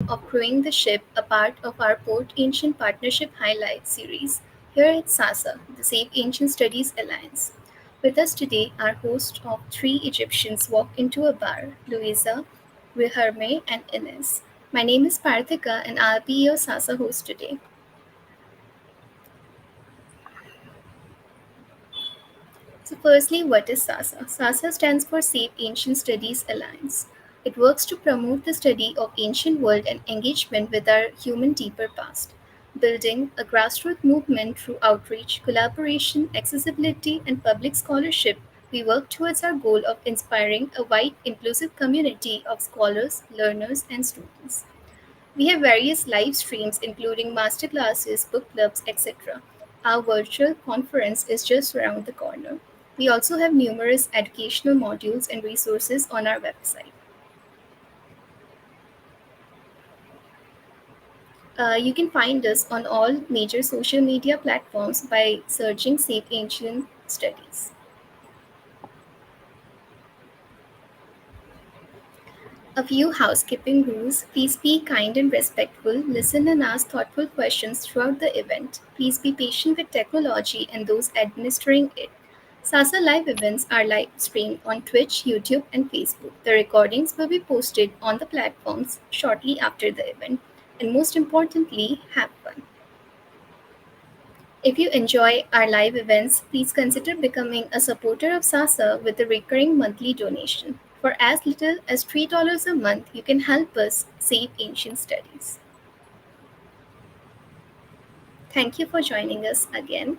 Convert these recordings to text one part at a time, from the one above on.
of Crewing the Ship, a part of our Port Ancient Partnership Highlights series, here at SASA, the Save Ancient Studies Alliance. With us today are hosts of Three Egyptians Walk Into a Bar, Luiza, Guilherme, and Inês. My name is Parthika, and I'll be your SASA host today. So, firstly, what is SASA? SASA stands for Save Ancient Studies Alliance. It works to promote the study of ancient world and engagement with our human deeper past, building a grassroots movement through outreach, collaboration, accessibility, and public scholarship. We work towards our goal of inspiring a wide, inclusive community of scholars, learners, and students. We have various live streams, including masterclasses, book clubs, etc. Our virtual conference is just around the corner. We also have numerous educational modules and resources on our website. You can find us on all major social media platforms by searching Safe Ancient Studies. A few housekeeping rules. Please be kind and respectful. Listen and ask thoughtful questions throughout the event. Please be patient with technology and those administering it. SASA live events are live streamed on Twitch, YouTube, and Facebook. The recordings will be posted on the platforms shortly after the event. And most importantly, have fun. If you enjoy our live events, please consider becoming a supporter of SASA with a recurring monthly donation. For as little as $3 a month, you can help us save ancient studies. Thank you for joining us again.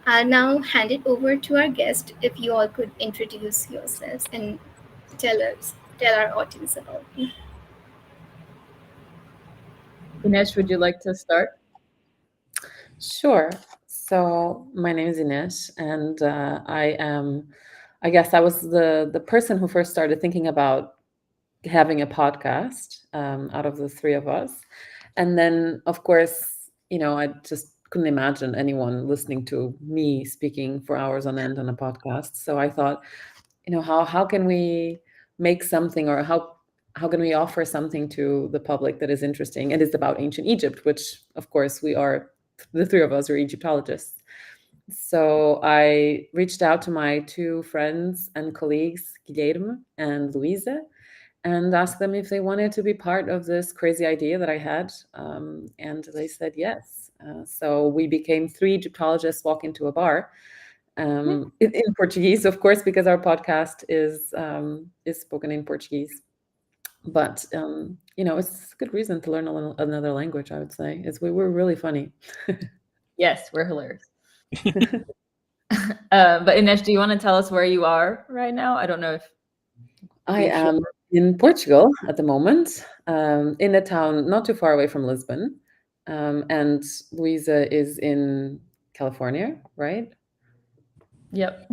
I'll now hand it over to our guest. If you all could introduce yourselves and tell our audience about you. Inês, would you like to start? Sure. So my name is Inês, and I guess I was the person who first started thinking about having a podcast out of the three of us. And then, of course, I just couldn't imagine anyone listening to me speaking for hours on end on a podcast. So I thought, how can we make something, or how can we offer something to the public that is interesting? It is about ancient Egypt, which, of course, the three of us are Egyptologists. So I reached out to my two friends and colleagues, Guilherme and Luiza, and asked them if they wanted to be part of this crazy idea that I had. And they said yes. So we became Three Egyptologists Walk Into a Bar. In Portuguese, of course, because our podcast is spoken in Portuguese. But it's a good reason to learn another language. I would say we were really funny. Yes, we're hilarious. But Inês, do you want to tell us where you are right now? I don't know if I am in Portugal at the moment, in a town not too far away from Lisbon, and Luiza is in California, right? Yep.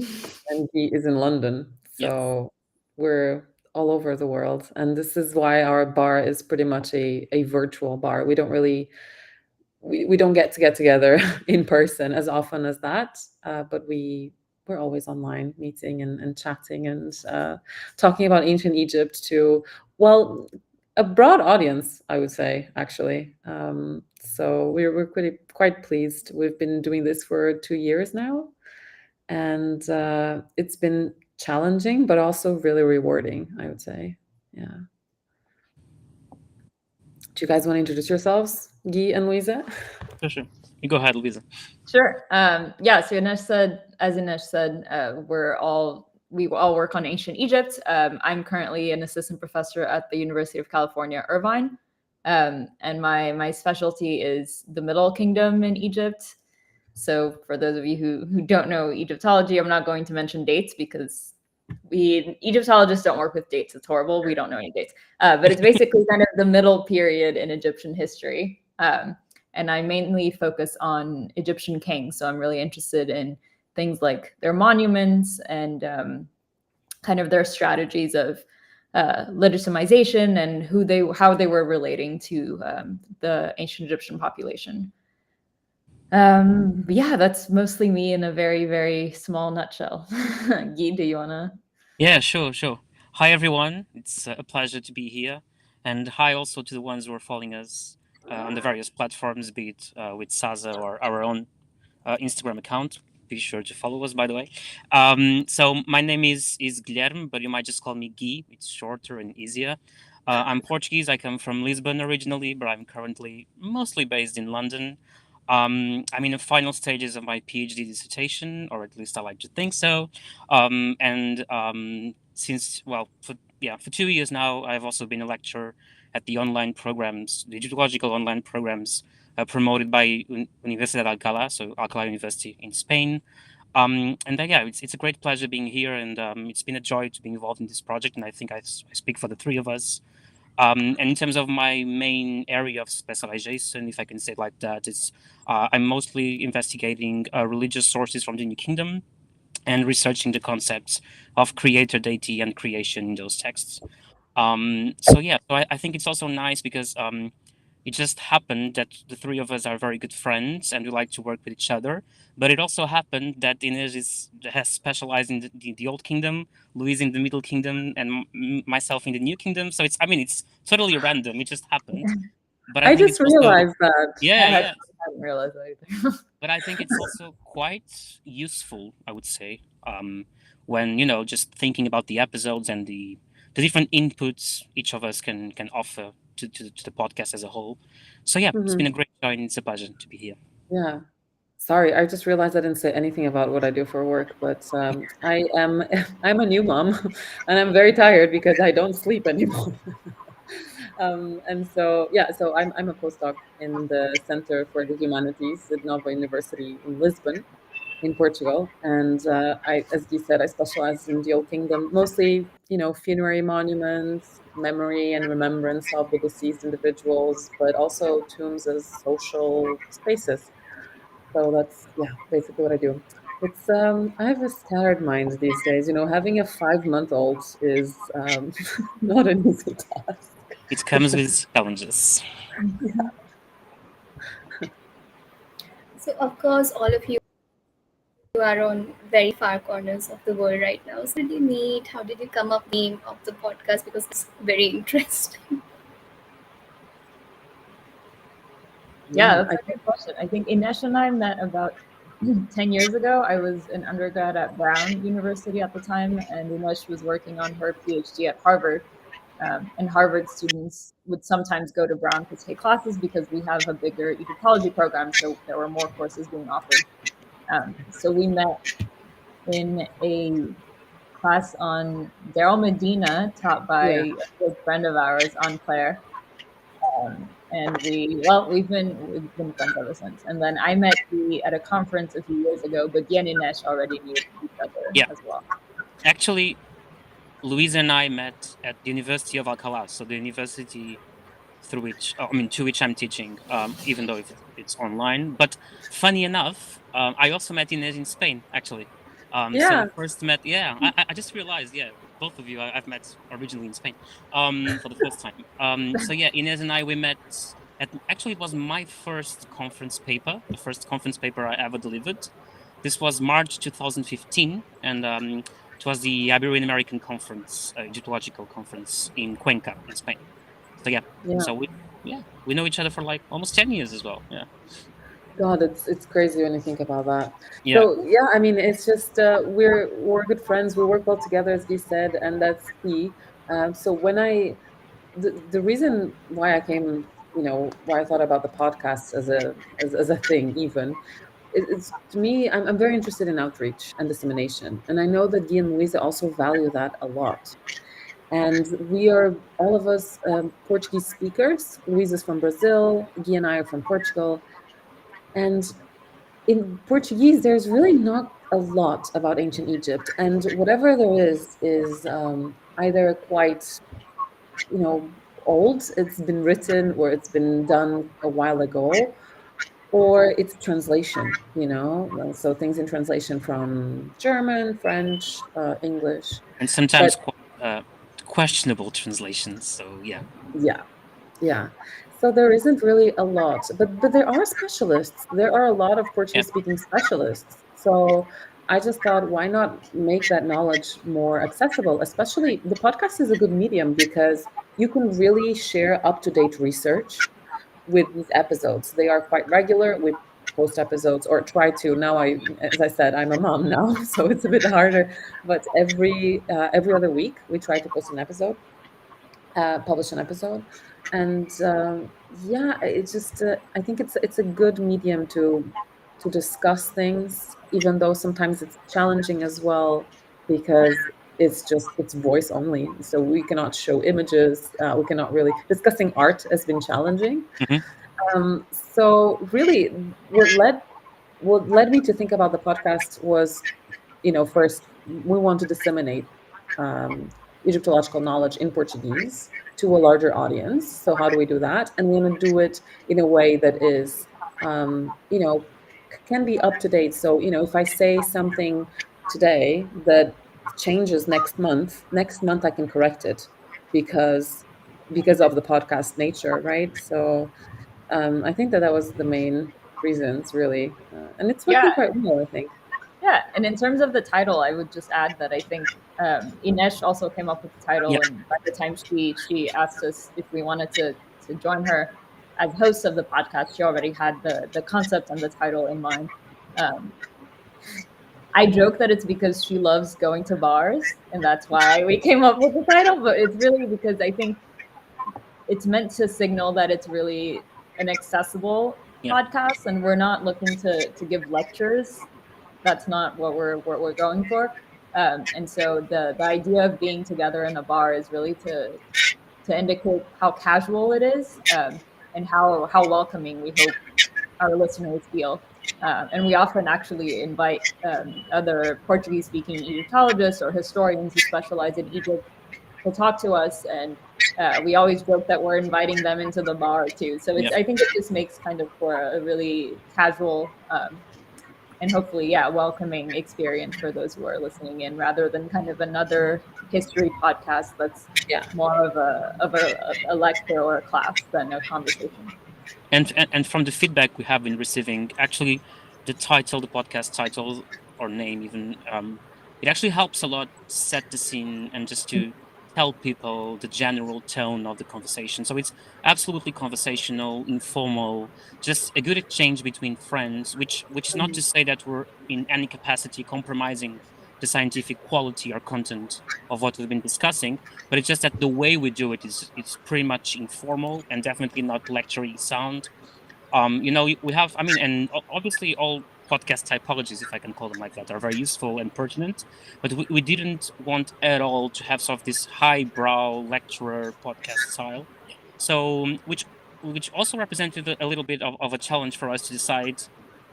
And he is in London, so we're all over the world, and this is why our bar is pretty much a virtual bar. We don't really we don't get together in person as often as that, but we're always online meeting and chatting and talking about ancient Egypt to, well, a broad audience, I would say, actually. So we're quite pleased. We've been doing this for 2 years now, and it's been challenging, but also really rewarding, I would say. Yeah. Do you guys want to introduce yourselves, Guy and Luiza? Sure. You go ahead, Luiza. Sure. Yeah. So as Inês said, we all work on ancient Egypt. I'm currently an assistant professor at the University of California, Irvine, and my specialty is the Middle Kingdom in Egypt. So for those of you who don't know Egyptology, I'm not going to mention dates because Egyptologists don't work with dates. It's horrible. We don't know any dates. But it's basically kind of the middle period in Egyptian history. And I mainly focus on Egyptian kings. So I'm really interested in things like their monuments and kind of their strategies of legitimization and how they were relating to the ancient Egyptian population. Yeah, that's mostly me in a very, very small nutshell. Guy, do you want to? Yeah, sure. Hi, everyone. It's a pleasure to be here. And hi also to the ones who are following us on the various platforms, be it with Sasa or our own Instagram account. Be sure to follow us, by the way. So my name is Guilherme, but you might just call me Gui. It's shorter and easier. I'm Portuguese. I come from Lisbon originally, but I'm currently mostly based in London. I'm in the final stages of my PhD dissertation, or at least I like to think so. And since, well, for 2 years now, I've also been a lecturer at the online programs, the Egyptological online programs promoted by Universidad Alcalá, so Alcalá University in Spain. And yeah, it's a great pleasure being here, and it's been a joy to be involved in this project. And I think I speak for the three of us. And in terms of my main area of specialization, if I can say it like that, is I'm mostly investigating religious sources from the New Kingdom and researching the concepts of creator, deity, and creation in those texts. So I think it's also nice because it just happened that the three of us are very good friends and we like to work with each other. But it also happened that Inês has specialized in the Old Kingdom, Luiza in the Middle Kingdom, and myself in the New Kingdom. So it's totally random. It just happened. But I I think just it's also realized that. yeah, I yeah. hadn't realized that either. But I think it's also quite useful, I would say, when just thinking about the episodes and the different inputs each of us can offer to the podcast as a whole. So yeah, it's been a great joy and it's a pleasure to be here. Yeah. Sorry, I just realized I didn't say anything about what I do for work, but I'm a new mom, and I'm very tired because I don't sleep anymore. And so yeah, so I'm a postdoc in the Center for the Humanities at Nova University in Lisbon, in Portugal, and as you said, I specialize in the Old Kingdom, mostly funerary monuments, memory and remembrance of the deceased individuals, but also tombs as social spaces. So that's, yeah, basically what I do. It's I have a scattered mind these days. Having a 5-month-old is not an easy task. It comes with challenges. So, of course, all of you are on very far corners of the world right now. So, did you meet? How did you come up with the name of the podcast? Because it's very interesting. Yeah, that's a good question. I think Inês and I met about 10 years ago. I was an undergrad at Brown University at the time, and Inês was working on her PhD at Harvard. And Harvard students would sometimes go to Brown to take classes because we have a bigger Egyptology program, so there were more courses being offered. So we met in a class on Daryl Medina, taught by Yeah. a good friend of ours, on Claire. And we've been friends ever since. And then I met Guy at a conference a few years ago, but Guy and Inês already knew each other as well. Actually, Luiza and I met at the University of Alcalá, so the university to which I'm teaching, even though it's online. But funny enough, I also met Inês in Spain, actually. So Yeah. we first met. Yeah, I just realized. Yeah, both of you I've met originally in Spain, for the first time. So yeah, Inês and we met actually it was my first conference paper, the first conference paper I ever delivered. This was March 2015, and it was the Iberian American Conference, Egyptological Conference in Cuenca, in Spain. So yeah, Yeah. so we know each other for like almost 10 years as well. Yeah. God, it's crazy when you think about that. Yeah. So yeah, I mean, it's just we're good friends. We work well together, as you said, and that's key. So the reason why I came, why I thought about the podcast as a thing, even, it's to me, I'm very interested in outreach and dissemination, and I know that Guy and Luisa also value that a lot. And we are all of us Portuguese speakers. Luisa's from Brazil, Guy and I are from Portugal, and in Portuguese, there's really not a lot about ancient Egypt, and whatever there is either quite, old. It's been written or it's been done a while ago, or it's translation. So things in translation from German, French, English, And sometimes but quite questionable translations. So yeah. yeah. So there isn't really a lot, but there are specialists. There are a lot of Portuguese speaking specialists. So I just thought, why not make that knowledge more accessible? Especially the podcast is a good medium because you can really share up-to-date research with these episodes. They are quite regular. We post episodes or try to. Now as I said, I'm a mom now, so it's a bit harder. But every other week, we try to post an episode, publish an episode, and yeah, it's just I think it's a good medium to discuss things, even though sometimes it's challenging as well because it's voice only, so we cannot show images. We cannot really discussing art has been challenging. Mhm. So really, what led me to think about the podcast was, first we want to disseminate um, Egyptological knowledge in Portuguese to a larger audience. So how do we do that? And we want to do it in a way that is, can be up to date. So if I say something today that changes next month I can correct it because of the podcast nature, right? So I think that was the main reasons, really, and it's working Yeah, quite well, I think. yeah. And in terms of the title, I would just add that I think Inês also came up with the title, Yeah. and by the time she asked us if we wanted to join her as host of the podcast, she already had the concept and the title in mind. Um, I joke that it's because she loves going to bars, and that's why we came up with the title. But it's really because I think it's meant to signal that it's really an accessible Yeah. podcast, and we're not looking to give lectures. That's not what we're going for. And so the idea of being together in a bar is really to indicate how casual it is, and how welcoming we hope our listeners feel. And we often actually invite other Portuguese-speaking Egyptologists or historians who specialize in Egypt to talk to us, and we always joke that we're inviting them into the bar too. So Yeah. I think it just makes kind of for a really casual and hopefully, yeah, welcoming experience for those who are listening in, rather than kind of another history podcast that's Yeah. more of a lecture or a class than a conversation. And from the feedback we have been receiving, actually, the podcast title or name even, it actually helps a lot set the scene and just to tell people the general tone of the conversation. So it's absolutely conversational, informal, just a good exchange between friends, which is not to say that we're in any capacity compromising the scientific quality or content of what we've been discussing, but it's just that the way we do it is it's pretty much informal and definitely not lecture sound. We have, I mean, and obviously all podcast typologies, if I can call them like that, are very useful and pertinent, but we didn't want at all to have sort of this highbrow lecturer podcast style. So which also represented a little bit of a challenge for us to decide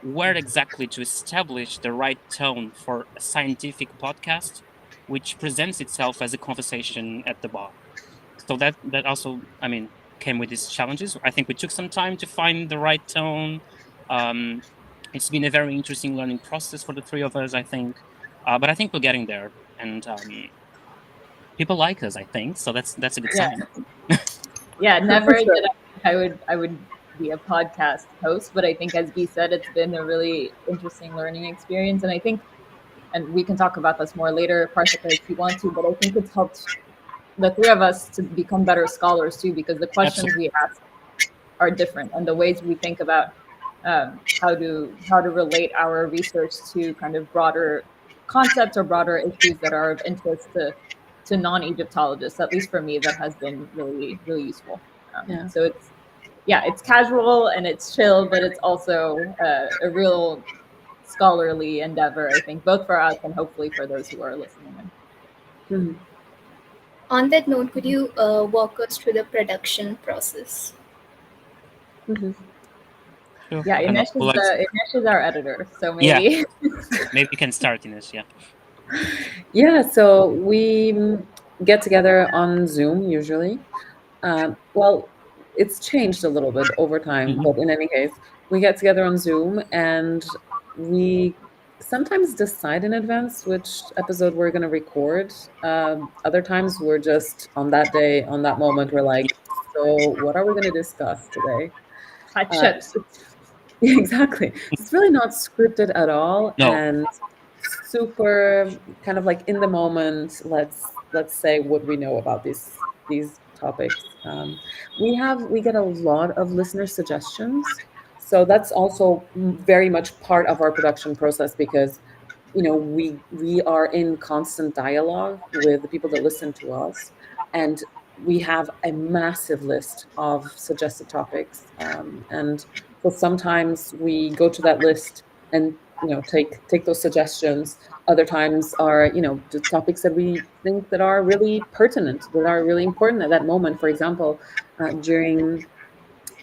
where exactly to establish the right tone for a scientific podcast which presents itself as a conversation at the bar. So that also, I mean, came with these challenges. I think we took some time to find the right tone. Um, it's been a very interesting learning process for the three of us, I think. But I think we're getting there, and people like us, I think. So that's a good Yeah, sign. yeah. Never For did sure. I think I would be a podcast host, but I think, as B said, it's been a really interesting learning experience, and I think, and we can talk about this more later, Parthika, if you want to, but I think it's helped the three of us to become better scholars too, because the questions Absolutely. we ask are different, and the ways we think about how to relate our research to kind of broader concepts or broader issues that are of interest to non-Egyptologists. At least for me, that has been really really useful. Yeah. So it's casual and it's chill, but it's also a real scholarly endeavor, I think, both for us and hopefully for those who are listening in. Mhm. On that note, could you walk us through the production process? Mhm. Sure. Yeah, I don't know. Who likes? Inesh is our editor, so Yeah, maybe. maybe you can start in this. Yeah. Yeah, so we get together on Zoom usually. Well, it's changed a little bit over time, Mhm. but in any case, we get together on Zoom and we sometimes decide in advance which episode we're going to record. Other times we're just on that day, on that moment, we're Yeah. like, so what are we going to discuss today? Hot Uh, chips. exactly. It's really not scripted at all. No. And super kind of like in the moment. Let's say what we know about these topics. We get a lot of listener suggestions, so that's also very much part of our production process, because we are in constant dialogue with the people that listen to us, and we have a massive list of suggested topics, and so sometimes we go to that list and take those suggestions. Other times are the topics that we think that are really pertinent, that are really important at that moment. For example, during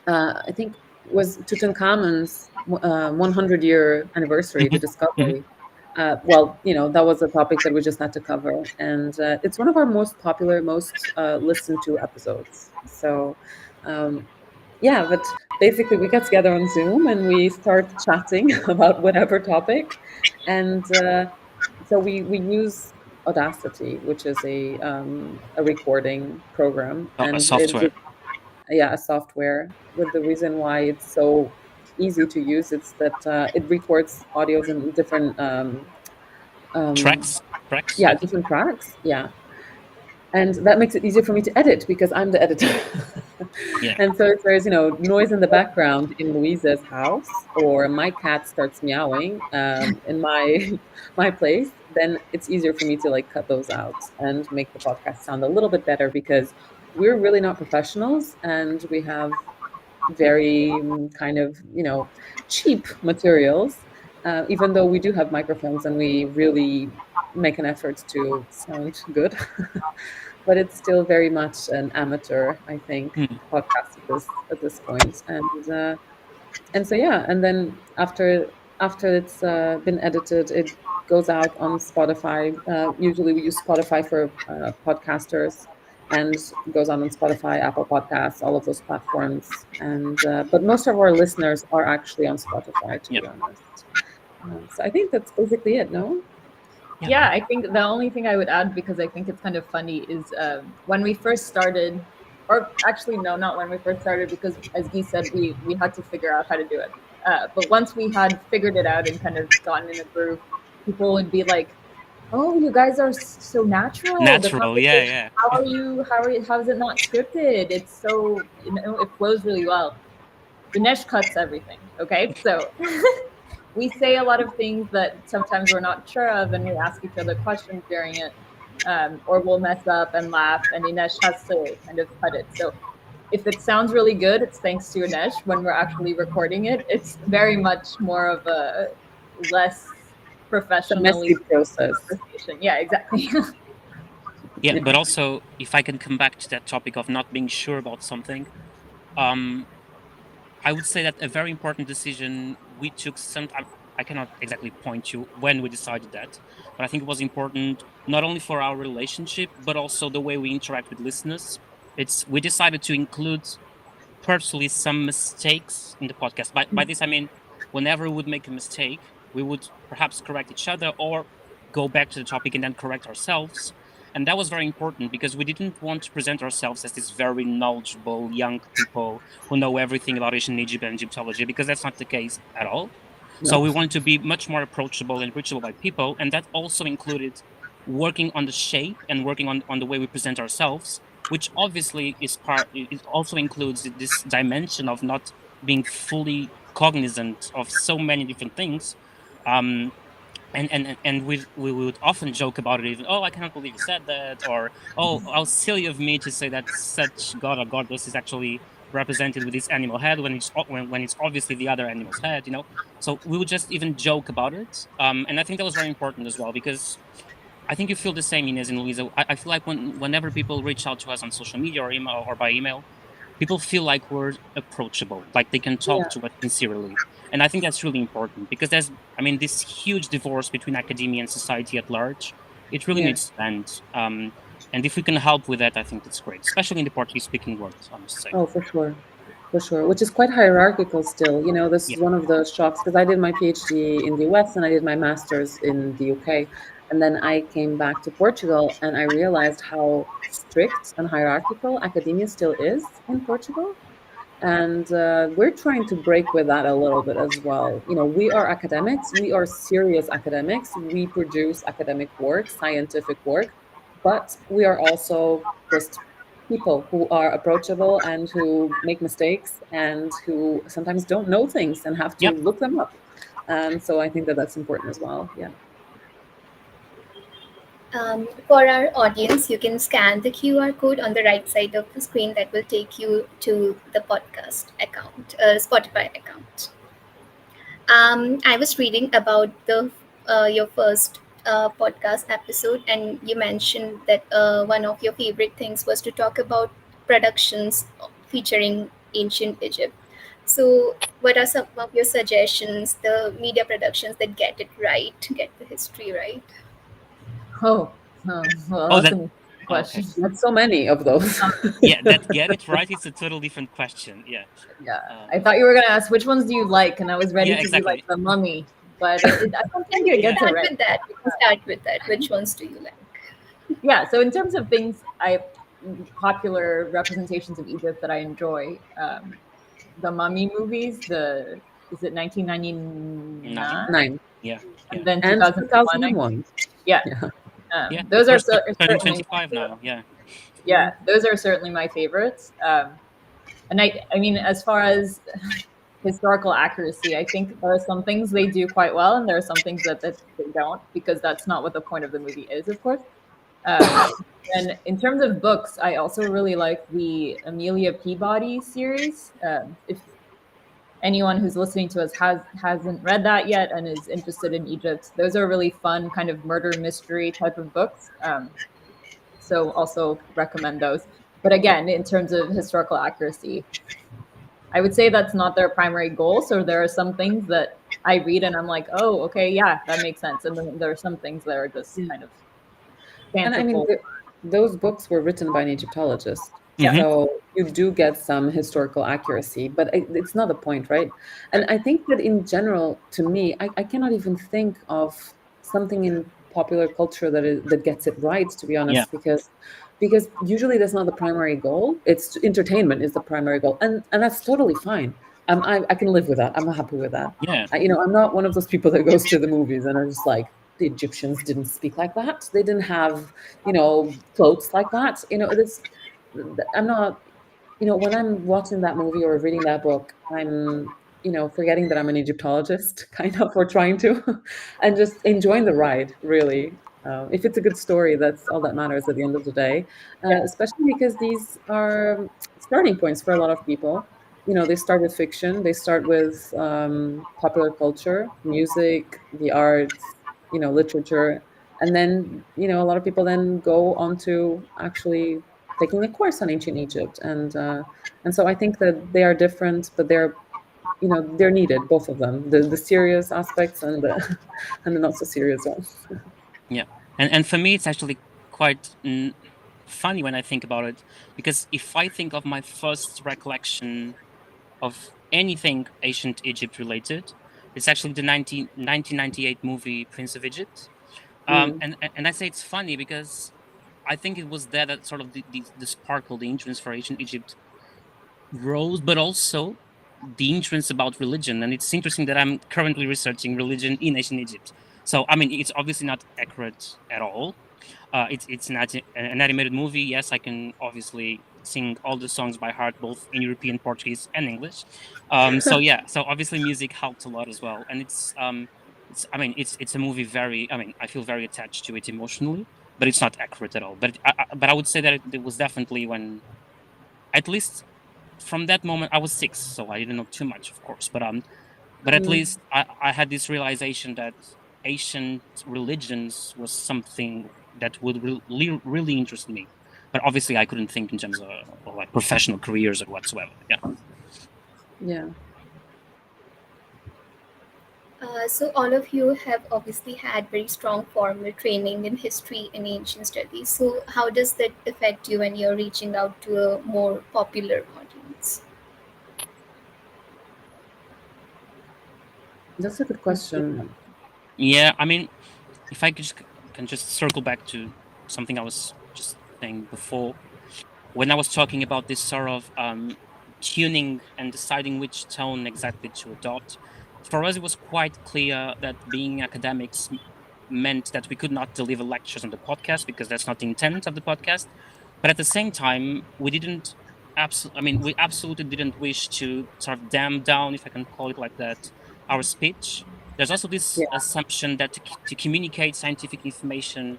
I think was Tutankhamun's 100-year anniversary, the Mhm, mhm. discovery. Well, that was a topic that we just had to cover, and it's one of our most popular, most listened to episodes. So, um, yeah, but basically, we get together on Zoom and we start chatting about whatever topic, and so we use Audacity, which is a recording program, Oh, a and software. yeah, a software. With the reason why it's so easy to use, it's that it records audios in different um, Tracks, yeah, I think. different tracks. Yeah, and that makes it easier for me to edit because I'm the editor. Yeah. And so if there's noise in the background in Luiza's house, or my cat starts meowing in my my place, then it's easier for me to like cut those out and make the podcast sound a little bit better, because we're really not professionals and we have very kind of cheap materials, even though we do have microphones and we really make an effort to sound good. But it's still very much an amateur, I think, Mm. podcast at this point. And so yeah, and then after it's been edited, it goes out on Spotify. Usually we use Spotify for podcasters, and goes out on Spotify, Apple Podcasts, all of those platforms. And but most of our listeners are actually on Spotify, to Yeah. be honest. So I think that's basically it. No. Yeah. Yeah, I think the only thing I would add, because I think it's kind of funny, is when we first started, or actually, no, not when we first started, because as Guy said, we had to figure out how to do it. But once we had figured it out and kind of gotten in a groove, people would be like, "Oh, you guys are so natural. The Natural. Yeah. conversation. Yeah. How are you? How are you? How is it not scripted? It's so it flows really well." Inês cuts everything. Okay, so we say a lot of things that sometimes we're not sure of, and we ask each other questions during it, or we'll mess up and laugh, and Inês has to kind of cut it. So if it sounds really good, it's thanks to Inês. When we're actually recording it, it's very much more of a less It's a messy professionally process. conversation. Yeah, exactly. Yeah. Yeah. But also, if I can come back to that topic of not being sure about something, um, I would say that a very important decision we took I cannot exactly point to when we decided that, but I think it was important not only for our relationship, but also the way we interact with listeners. We decided to include purposely some mistakes in the podcast. By this I mean, whenever we would make a mistake, we would perhaps correct each other or go back to the topic and then correct ourselves. And that was very important because we didn't want to present ourselves as these very knowledgeable young people who know everything about ancient Egypt and Egyptology, because that's not the case at all. So No. we wanted to be much more approachable and reachable by people, and that also included working on the shape and working on the way we present ourselves, which obviously it also includes this dimension of not being fully cognizant of so many different things. Um, and we would often joke about it, even, oh, I cannot believe you said that, or oh, how silly of me to say that such god or goddess is actually represented with this animal head when when it's obviously the other animal's head. So we would just even joke about it, and I think that was very important as well, because I think you feel the same, Inez and Luisa. I feel like whenever people reach out to us on social media or email or by email, people feel like we're approachable, like they can talk Yeah. to us sincerely. And I think that's really important because I mean, this huge divorce between academia and society at large, it really Yeah. needs to end. And if we can help with that, I think that's great, especially in the Portuguese-speaking world, I must say. Oh, for sure. For sure. Which is quite hierarchical still. This Yeah. is one of the shocks, because I did my PhD in the US and I did my master's in the UK. And then I came back to Portugal and I realized how strict and hierarchical academia still is in Portugal. And we're trying to break with that a little bit as well. We are academics, we are serious academics, we produce academic work, scientific work, but we are also just people who are approachable and who make mistakes and who sometimes don't know things and have to Yep. look them up. So I think that that's important as well. Yeah. For our audience, you can scan the QR code on the right side of the screen that will take you to the podcast account, Spotify account. I was reading about the your first podcast episode, and you mentioned that one of your favorite things was to talk about productions featuring ancient Egypt. So, what are some of your suggestions? The media productions that get it right, get the history right. Well, Oh, that's that. a Okay. question. That's so many of those. Yeah, that get it right. It's a total different question. Yeah. Yeah, I Um, thought you were gonna ask which ones do you like, and I was ready yeah, to be like exactly. the mummy, but I don't think We it can gets Yeah. it start right. with that. We can start with that. Which ones do you like? Yeah, so in terms of things, popular representations of Egypt that I enjoy, the Mummy movies, the is it 1999 Nine. 9 Yeah. and Yeah. then and 2001? 2001. Yeah, Yeah. Yeah. Of those are course, turning certainly my 25 favorite. now. Yeah. Yeah, those are certainly my favorites. And I mean, as far as historical accuracy, I think there are some things they do quite well, and there are some things that they don't, because that's not what the point of the movie is, of course. Um, and in terms of books, I also really like the Amelia Peabody series. If anyone who's listening to us hasn't read that yet and is interested in Egypt, those are really fun kind of murder mystery type of books. So also recommend those. But again, in terms of historical accuracy, I would say that's not their primary goal. So there are some things that I read and I'm like, oh, okay, yeah, that makes sense. And then there are some things that are just kind of And I mean, fanciful. those books were written by an Egyptologist. Yeah. Hmm. So you do get some historical accuracy, but it's not the point, right? And I think that in general, to me, I cannot even think of something in popular culture that gets it right, to be Yeah. honest, because usually that's not the primary goal. It's entertainment is the primary goal, and that's totally fine. I can live with that. I'm happy with that. Yeah. I'm not one of those people that goes to the movies and are just like, the Egyptians didn't speak like that. They didn't have, clothes like that. I'm not, when I'm watching that movie or reading that book, I'm, forgetting that I'm an Egyptologist, kind of, or trying to, and just enjoying the ride, really. If it's a good story, that's all that matters at the end of the day, Yeah. especially because these are starting points for a lot of people. They start with fiction, they start with popular culture, music, the arts, literature, and then a lot of people then go on to actually taking a course on ancient Egypt, and so I think that they are different, but they're needed, both of them, the serious aspects and the and the not so serious ones. Yeah. And for me, it's actually quite funny when I think about it, because if I think of my first recollection of anything ancient Egypt related, it's actually the 1998 movie Prince of Egypt. Mm, And I say it's funny because I think it was there that sort of the sparkle, the interest for ancient Egypt rose, but also the interest about religion. And it's interesting that I'm currently researching religion in ancient Egypt. So I mean, it's obviously not accurate at all. It's an animated movie. Yes, I can obviously sing all the songs by heart, both in European, Portuguese, and English. So yeah, so obviously music helped a lot as well. And it's I mean, it's a movie very. I mean, I feel very attached to it emotionally, but it's not accurate at all. But I would say that it was definitely when, at least from that moment, I was 6, so I didn't know too much, of course. But at mm. least I had this realization that ancient religions was something that would really interest me. But obviously, I couldn't think in terms of like professional careers or whatsoever. Yeah. Yeah. So all of you have obviously had very strong formal training in history and ancient studies. So how does that affect you when you're reaching out to a more popular audience? That's a good question. Yeah. I mean, if I can just circle back to something I was just saying before, when I was talking about this sort of tuning and deciding which tone exactly to adopt. For us, it was quite clear that being academics meant that we could not deliver lectures on the podcast because that's not the intent of the podcast. But at the same time, we didn't we absolutely didn't wish to sort of damn down, if I can call it like that, our speech. There's also this Yeah. assumption that to communicate scientific information,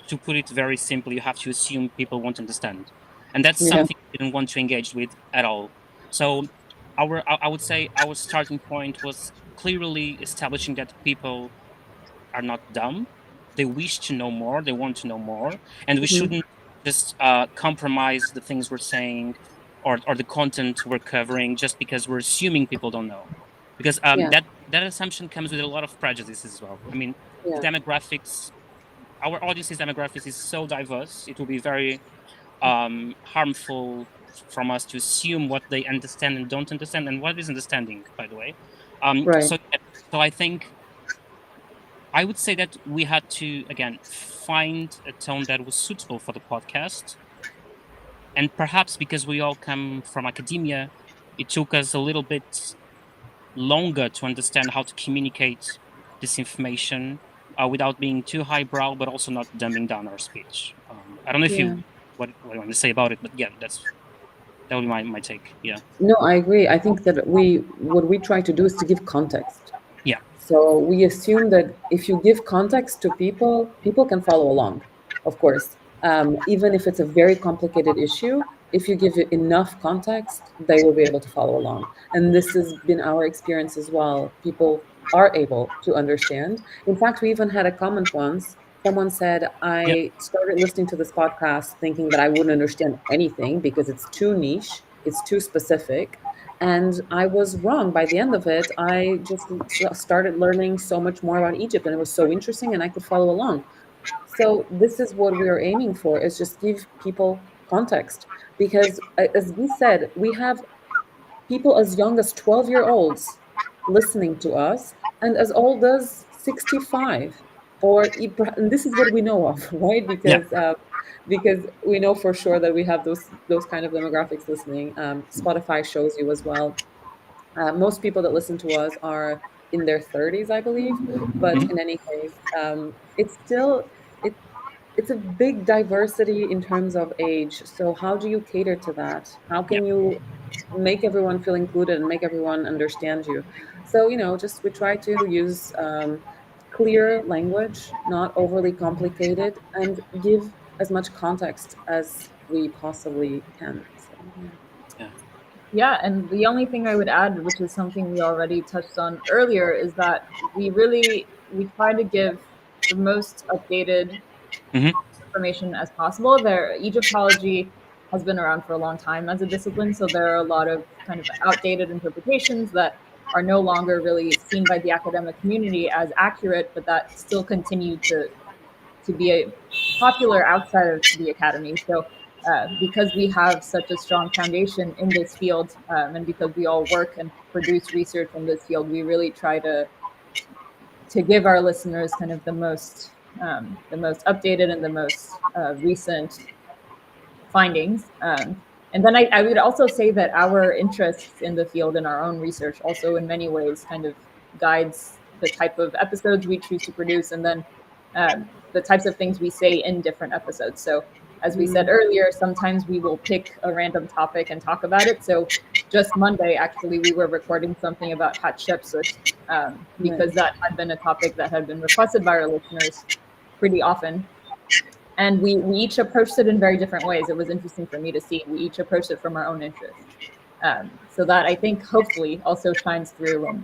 to put it very simply, you have to assume people won't understand. And that's Yeah. something we didn't want to engage with at all. So I would say our starting point was clearly establishing that people are not dumb. They wish to know more. They want to know more, and we Mhm. shouldn't just compromise the things we're saying or the content we're covering just because we're assuming people don't know. Because Yeah. that assumption comes with a lot of prejudices as well. I mean, the Yeah. demographics, our audience's demographics is so diverse. It will be very harmful from us to assume what they understand and don't understand, and what is understanding, by the way. Right. So I think I would say that we had to again find a tone that was suitable for the podcast, and perhaps because we all come from academia, it took us a little bit longer to understand how to communicate this information without being too highbrow, but also not dumbing down our speech. I don't know if Yeah. you what you want to say about it, but yeah, that would be my take. Yeah, No, I agree. I think that what we try to do is to give context. yeah, So we assume that if you give context to people, people can follow along, of course. Even if it's a very complicated issue, if you give it enough context, they will be able to follow along. And this has been our experience as well. People are able to understand. In fact, we even had a comment once. Someone said, yeah, I started listening to this podcast thinking that I wouldn't understand anything because it's too niche, it's too specific. And I was wrong. By the end of it, I just started learning so much more about Egypt, and it was so interesting, and I could follow along. So this is what we are aiming for: is just give people context, because as we said, we have people as young as 12-year-olds listening to us, and as old as 65, and this is what we know of, right? yeah, Because we know for sure that we have those kind of demographics listening. Spotify shows you as well. Most people that listen to us are in their 30s, I believe. But mhm, in any case, it, it's a big diversity in terms of age. So how do you cater to that? How yeah, can you make everyone feel included and make everyone understand you? So, just we try to use clear language, not overly complicated, and give as much context as we possibly can. So, yeah. yeah, Yeah, and the only thing I would add, which is something we already touched on earlier, is that we try to give the most updated hmm information as possible. Egyptology has been around for a long time as a discipline, so there are a lot of kind of outdated interpretations that are no longer really seen by the academic community as accurate, but that still continue to be popular outside of the academy. So, because we have such a strong foundation in this field, and because we all work and produce research in this field, we really try to give our listeners kind of the most updated and the most recent findings. And then I would also say that our interests in the field and our own research also in many ways kind of guides the type of episodes we choose to produce, and then the types of things we say in different episodes. So as we said Mm, earlier, sometimes we will pick a random topic and talk about it. So just Monday, actually, we were recording something about Hatshepsut, right. because that had been a topic that had been requested by our listeners pretty often, and we each approached it in very different ways. It was interesting for me to see. We each approached it from our own interest. So that I think hopefully also shines through and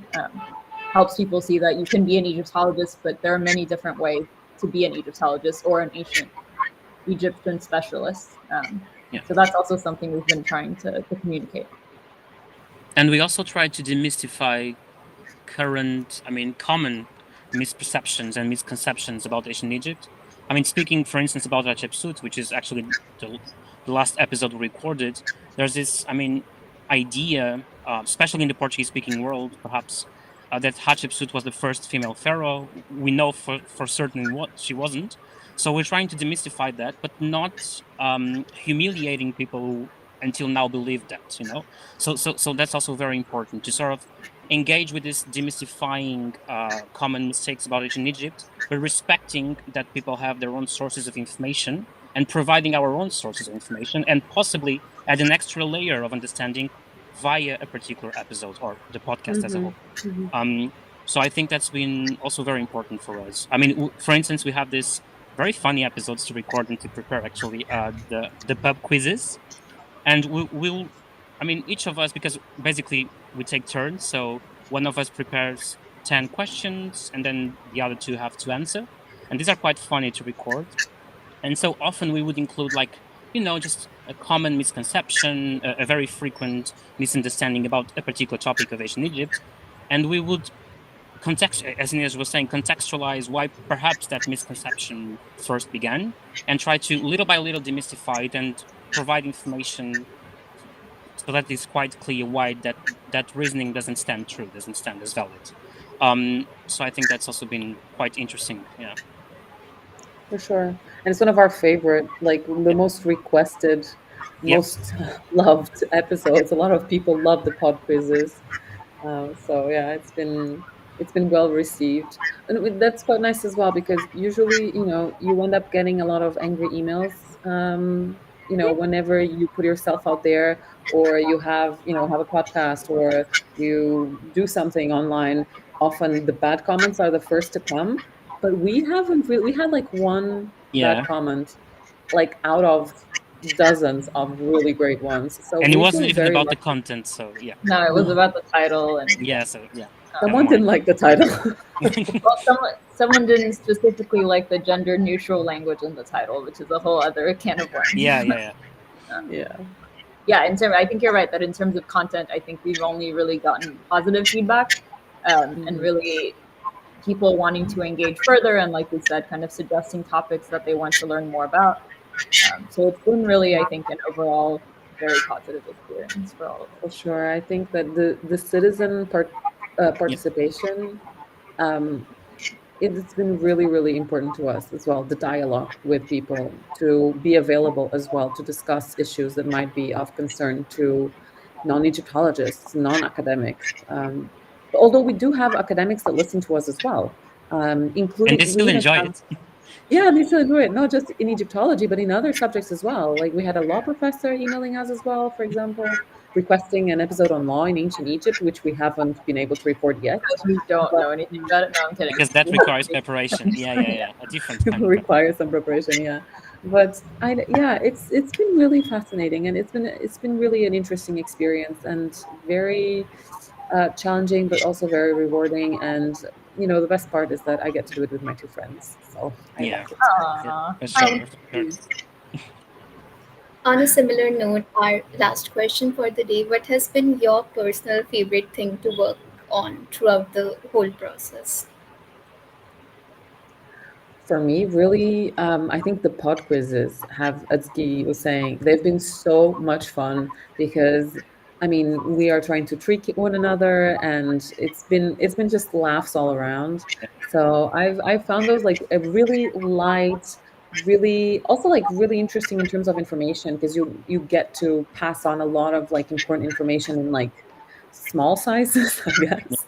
helps people see that you can be an Egyptologist, but there are many different ways to be an Egyptologist or an ancient Egyptian specialist. yeah. So that's also something we've been trying to communicate. And we also try to demystify common misperceptions and misconceptions about ancient Egypt. I mean, speaking, for instance, about Hatshepsut, which is actually the last episode we recorded, there's this, idea, especially in the Portuguese-speaking world, perhaps, that Hatshepsut was the first female pharaoh. We know for certain what she wasn't. So we're trying to demystify that, but not humiliating people who until now believed that, so that's also very important to sort of engage with this demystifying common mistakes about ancient Egypt, but respecting that people have their own sources of information and providing our own sources of information and possibly add an extra layer of understanding via a particular episode or the podcast as a whole. So I think that's been also very important for us. I mean, for instance, we have this very funny episodes to record and to prepare actually the pub quizzes, and we'll, I mean, each of us, because basically we take turns, so one of us prepares 10 questions and then the other two have to answer, and these are quite funny to record. And so often we would include like, just a common misconception, a very frequent misunderstanding about a particular topic of ancient Egypt, and we would as Inês was saying, contextualize why perhaps that misconception first began, and try to little by little demystify it and provide information so that it's quite clear why that reasoning doesn't stand true, doesn't stand as valid. So I think that's also been quite interesting. Yeah. For sure. And it's one of our favorite, like the most requested, most loved episodes. A lot of people love the pod quizzes. So yeah, it's been well received, and that's quite nice as well because usually you end up getting a lot of angry emails. Whenever you put yourself out there, or you have a podcast, or you do something online, often the bad comments are the first to come. But we haven't really, we had like one bad comment, like out of dozens of really great ones. So and it we wasn't feel even very about the lucky. content, so yeah. No, it was about the title, and So yeah. Someone didn't like the title. well, someone didn't specifically like the gender neutral language in the title, which is a whole other can of worms. Yeah. I think you're right that in terms of content, I think we've only really gotten positive feedback, and really people wanting to engage further, and like we said, kind of suggesting topics that they want to learn more about. So it's been really, I think, an overall very positive experience for all of us. For sure. I think that the citizen participation, it's been really, really important to us as well, the dialogue with people, to be available as well, to discuss issues that might be of concern to non-Egyptologists, non-academics. Although we do have academics that listen to us as well, including... And they still enjoy it. Yeah, they still enjoy it, not just in Egyptology, but in other subjects as well. Like we had a law professor emailing us as well, for example, requesting an episode on law in ancient Egypt, which we haven't been able to record yet. We don't know anything about it. No, I'm kidding. Because that requires preparation. Yeah. A different kind of requires some preparation, yeah. But it's been really fascinating, and it's been really an interesting experience, and very challenging, but also very rewarding. And the best part is that I get to do it with my two friends. So I like it. Sure. On a similar note, our last question for the day: what has been your personal favorite thing to work on throughout the whole process? For me, really, I think the pod quizzes have, as Guy was saying, they've been so much fun because, I mean, we are trying to trick one another, and it's been just laughs all around. So I've found those like a really light, really also like really interesting in terms of information, because you get to pass on a lot of like important information in like small sizes, I guess.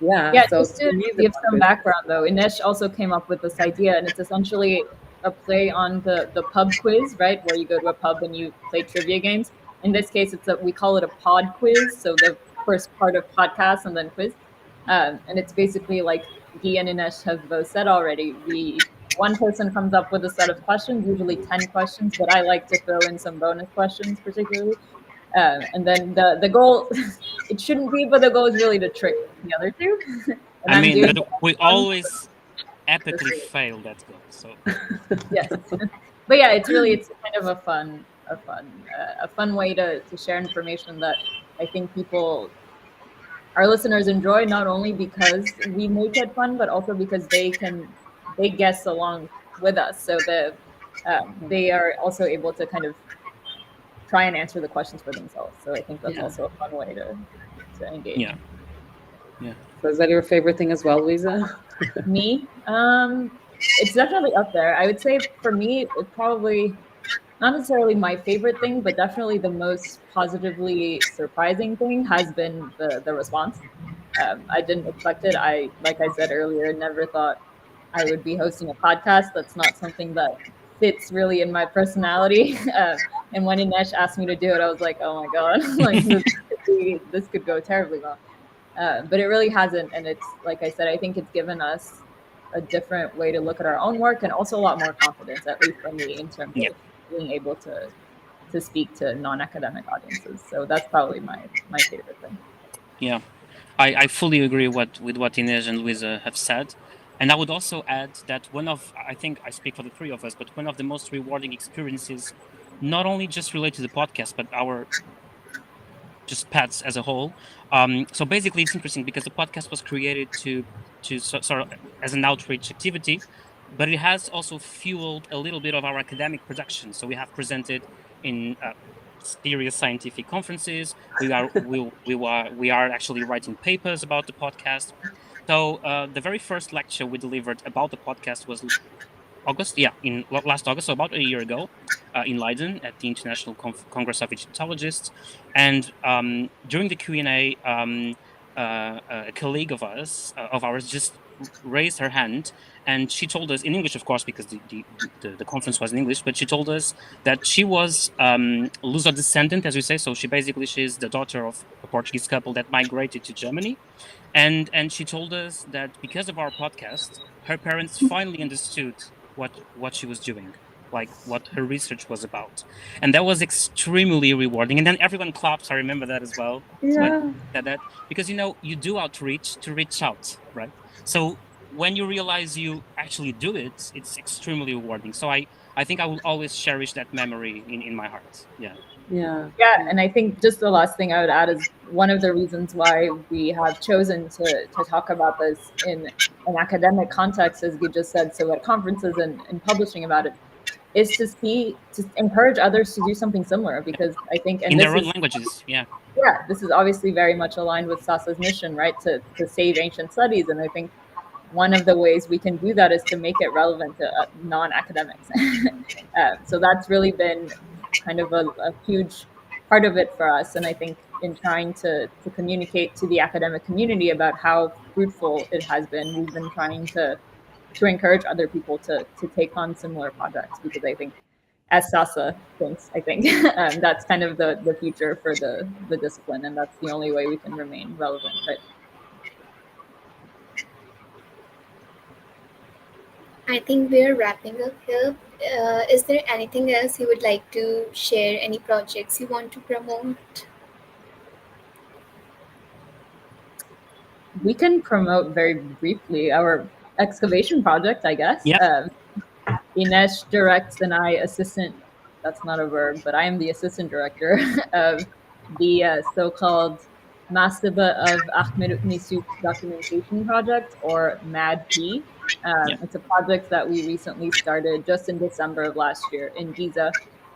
Yeah, So just to for me, give some background though, Inês also came up with this idea, and it's essentially a play on the pub quiz, right? Where you go to a pub and you play trivia games. In this case, we call it a pod quiz. So the first part of podcast and then quiz. And it's basically like Guy and Inês have both said already. One person comes up with a set of questions, usually 10 questions, but I like to throw in some bonus questions particularly. And then the goal, it shouldn't be, but the goal is really to trick the other two. I mean, but we always epically fail that goal. So yes, but yeah, it's kind of a fun way to share information that I think our listeners enjoy, not only because we make it fun, but also because they guess along with us, so they are also able to kind of try and answer the questions for themselves. So I think that's also a fun way to engage. Yeah. So is that your favorite thing as well, Luiza? Me? It's definitely up there. I would say for me, it probably, not necessarily my favorite thing, but definitely the most positively surprising thing has been the response. I didn't expect it. Like I said earlier, never thought I would be hosting a podcast. That's not something that fits really in my personality. And when Inês asked me to do it, I was like, oh my God, like this could go terribly wrong. But it really hasn't. And it's, like I said, I think it's given us a different way to look at our own work and also a lot more confidence, at least for me, in terms Yeah. of being able to speak to non-academic audiences. So that's probably my favorite thing. Yeah, I fully agree with what Inês and Luiza have said. And I would also add that I think I speak for the three of us, but one of the most rewarding experiences, not only just related to the podcast, but our just paths as a whole. So basically, it's interesting because the podcast was created sort of as an outreach activity, but it has also fueled a little bit of our academic production. So we have presented in serious scientific conferences. We are actually writing papers about the podcast. So the very first lecture we delivered about the podcast was August, yeah, in last August, so about a year ago, in Leiden at the International Congress of Egyptologists, and during the Q and A, a colleague of ours, just raised her hand, and she told us in English, of course, because the conference was in English, but she told us that she was Luso descendant, as we say. So she's the daughter of a Portuguese couple that migrated to Germany, and she told us that because of our podcast, her parents finally understood what she was doing, like what her research was about, and that was extremely rewarding. And then everyone claps. I remember that as well. So I Yeah. said that because you do outreach to reach out, right? So when you realize you actually do it, it's extremely rewarding. So I think I will always cherish that memory in my heart. Yeah. Yeah. Yeah, and I think just the last thing I would add is one of the reasons why we have chosen to talk about this in an academic context, as you just said, so at conferences and publishing about it, is to encourage others to do something similar. Because I think, and In this their own is, languages. Yeah. yeah, this is obviously very much aligned with Sasa's mission, right? To save ancient studies, and I think one of the ways we can do that is to make it relevant to non-academics. So that's really been kind of a huge part of it for us. And I think in trying to communicate to the academic community about how fruitful it has been, we've been trying to encourage other people to take on similar projects, because I think, as Sasa thinks, I think that's kind of the future for the discipline, and that's the only way we can remain relevant, right? I think we're wrapping up here. Is there anything else you would like to share? Any projects you want to promote? We can promote very briefly our excavation project, I guess. Yeah. Inês directs and I assistant, that's not a verb, but I am the assistant director of the so-called Mastaba of Ahmed Nisuk documentation project, or MADP. Yeah. It's a project that we recently started just in December of last year in Giza,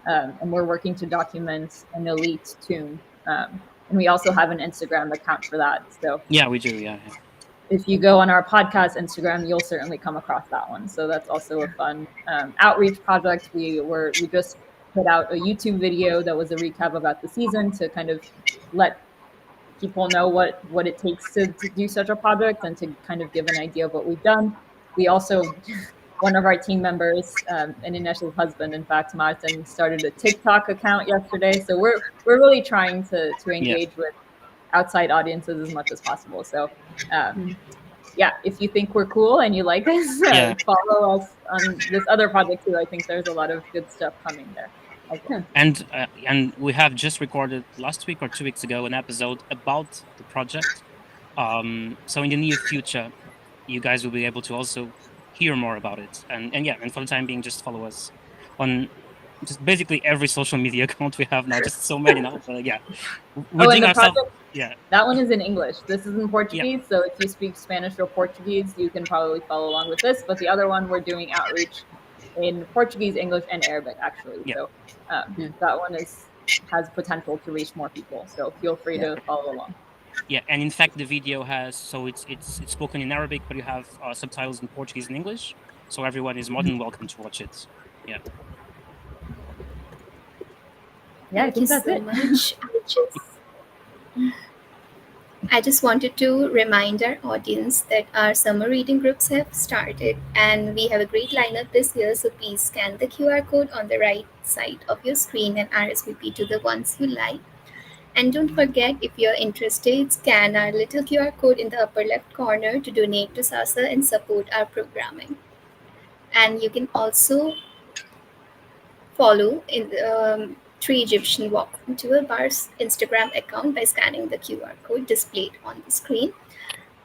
and we're working to document an elite tomb. And we also have an Instagram account for that. So Yeah, we do. Yeah. if you go on our podcast Instagram, you'll certainly come across that one. So that's also a fun outreach project. We just put out a YouTube video that was a recap about the season to kind of let people know what it takes to do such a project and to kind of give an idea of what we've done. We also, one of our team members, and Inesh's husband, in fact, Martin, started a TikTok account yesterday. So we're really trying to Yeah. engage with outside audiences as much as possible. So yeah, if you think we're cool and you like us, Yeah. follow us on this other project too. I think there's a lot of good stuff coming there as well. And we have just recorded last week or 2 weeks ago an episode about the project. So in the near future, you guys will be able to also hear more about it. And yeah, and for the time being, just follow us on just basically every social media account we have now. Just so many now. But yeah, we're Oh, and doing the ourselves. project, Yeah. that one is in English. This is in Yeah. Portuguese. So if you speak Spanish or Portuguese, you can probably follow along with this. But the other one, we're doing outreach in Portuguese, English, and Arabic, actually. Yeah. So that one has potential to reach more people. So feel free to follow along. Yeah, and in fact, the video has it's spoken in Arabic, but you have subtitles in Portuguese and English, so everyone is more than welcome to watch it. Yeah. Yeah, I Thank you think that's so it. much. I just wanted to remind our audience that our summer reading groups have started and we have a great lineup this year. So please scan the QR code on the right side of your screen and RSVP to the ones you like. And don't forget, if you're interested, scan our little QR code in the upper left corner to donate to SASA and support our programming. And you can also follow in Three Egyptian Walk Into Bar's Instagram account by scanning the QR code displayed on the screen.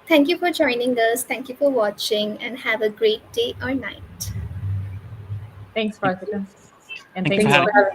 Thank you for joining us. Thank you for watching and have a great day or night. Thanks, Parthika. And Thank thank you you for all. having